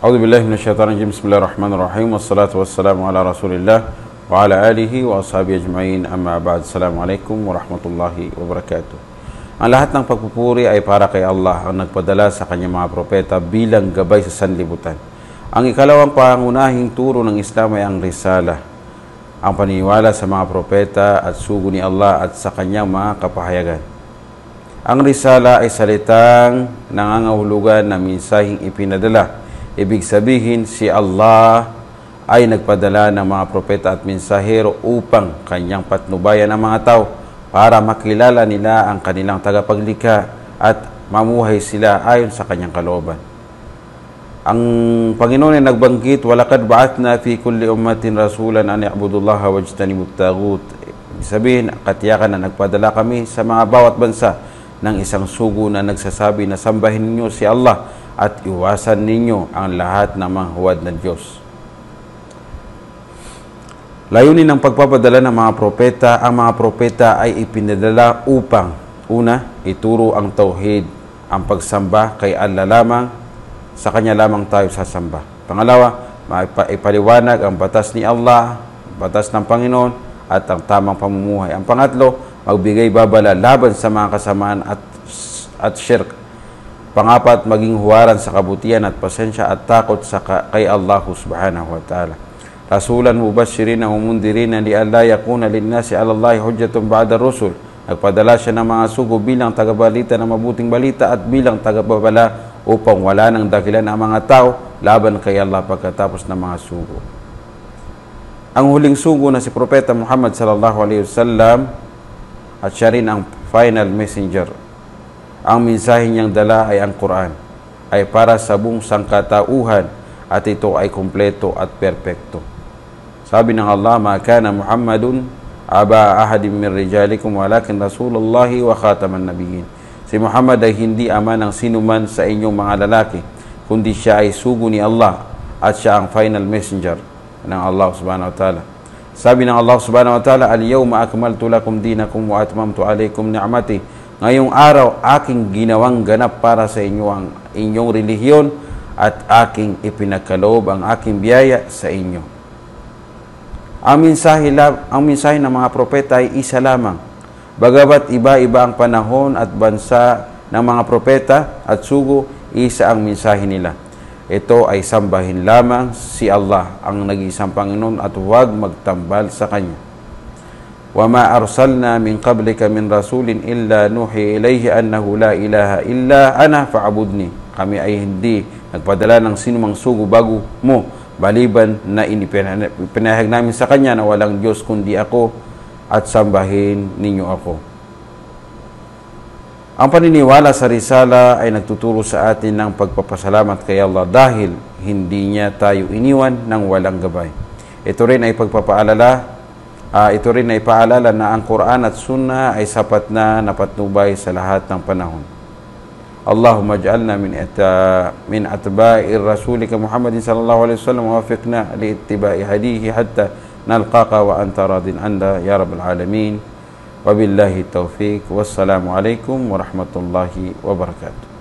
A'udzu billahi minasyaitonir rajim. Bismillahirrahmanirrahim. Wassalatu wassalamu ala Rasulillah wa ala alihi wa ashabihi ajma'in. Amma ba'd. Assalamualaikum warahmatullahi wabarakatuh. Ang lahat ng pagpupuri ay para kay Allah, ang nagpadala sa kanyang mga propeta bilang gabay sa sanlibutan. Ang ikalawang pangunahing turo ng Islam ay ang risala, ang paniniwala sa mga propeta at sugo ni Allah at sa kanyang mga kapahayagan. Ang risala ay salitang nangangahulugan na mensaheng ipinadala. Ibig sabihin, si Allah ay nagpadala ng mga propeta at mensahero upang kanyang patnubayan ang mga tao para makilala nila ang kanilang tagapaglikha at mamuhay sila ayon sa kanyang kalooban. Ang Panginoon ay nagbanggit, "Walaqad ba'athna fi kulli ummatin rasulan an i'budullaha wajtanibut taghut." Ibig sabihin, katiyakan na nagpadala kami sa mga bawat bansa ng isang sugo na nagsasabi na sambahin ninyo si Allah at iwasan ninyo ang lahat ng mga huwad na Diyos. Layunin ng pagpapadala ng mga propeta, ang mga propeta ay ipinadala upang, una, ituro ang tauhid, ang pagsamba kay Allah lamang, sa Kanya lamang tayo sasamba. Pangalawa, ipaliwanag ang batas ni Allah, batas ng Panginoon, at ang tamang pamumuhay. Ang pangatlo, magbigay babala laban sa mga kasamaan at shirk. Pangapat, maging huwaran sa kabutihan at pasensya at takot kay Allah subhanahu wa ta'ala. Rasulan mubashirin wa mundirin li alla yakuna linnasi 'ala Allahi hujjatun ba'da rusul. Nagpadala siya ng mga sugo bilang tagabalita ng mabuting balita at bilang tagababala upang wala nang dakilan ang mga tao laban kay Allah pagkatapos ng mga sugo. Ang huling sugo na si Propeta Muhammad sallallahu alaihi wasallam at siya rin ang final messenger. Ang mensahe niyang dala ay ang Quran, ay para sa buong sangkatauhan at ito ay kumpleto at perpekto. Sabi ng Allah, "Ma kana Muhammadun aba ahadim min rijalikum walakin Rasulullahi wa khataman nabiyyin." Si Muhammad ay hindi ama ng sinuman sa inyong mga lalaki, kundi siya ay sugo ni Allah at siya ang final messenger ng Allah subhanahu wa ta'ala. Sabi ng Allah subhanahu wa ta'ala, "Al-yawma akmaltu lakum dinakum wa atmamtu alaykum ni'mati." Ngayong araw, aking ginawang ganap para sa inyo ang inyong relihiyon at aking ipinagkaloob ang aking biyaya sa inyo. Ang mensahe ng mga propeta ay isa lamang. Bagabat iba-iba ang panahon at bansa ng mga propeta at sugo, isa ang mensahe nila. Ito ay sambahin lamang si Allah, ang nag-iisang Panginoon, at huwag magtambal sa Kanya. وَمَا أَرْسَلْنَا مِنْ قَبْلِكَ مِنْ رَسُولٍ إِلَّا نُوحِي إِلَيْهِ أَنَّهُ لَا إِلَهَ إِلَّا أَنَا فَاعْبُدْنِي. Kami ay hindi nagpadala ng sinumang sugo bago mo, baliban na pinahayag namin sa Kanya na walang Diyos kundi ako at sambahin ninyo ako. Ang paniniwala sa risala ay nagtuturo sa atin ng pagpapasalamat kay Allah dahil hindi niya tayo iniwan ng walang gabay. Ito rin ay paalala na ang Quran at Sunnah ay sapat na napatnubay sa lahat ng panahon. Allahumma ij'alna min atba'ir rasulika Muhammadin sallallahu alaihi wasallam wa wafiqna li ittiba'i hadihi hatta nalqaka wa anta radin anna ya rabbal alamin. Wabillahi taufiq. Wassalamu alaikum warahmatullahi wabarakatuh.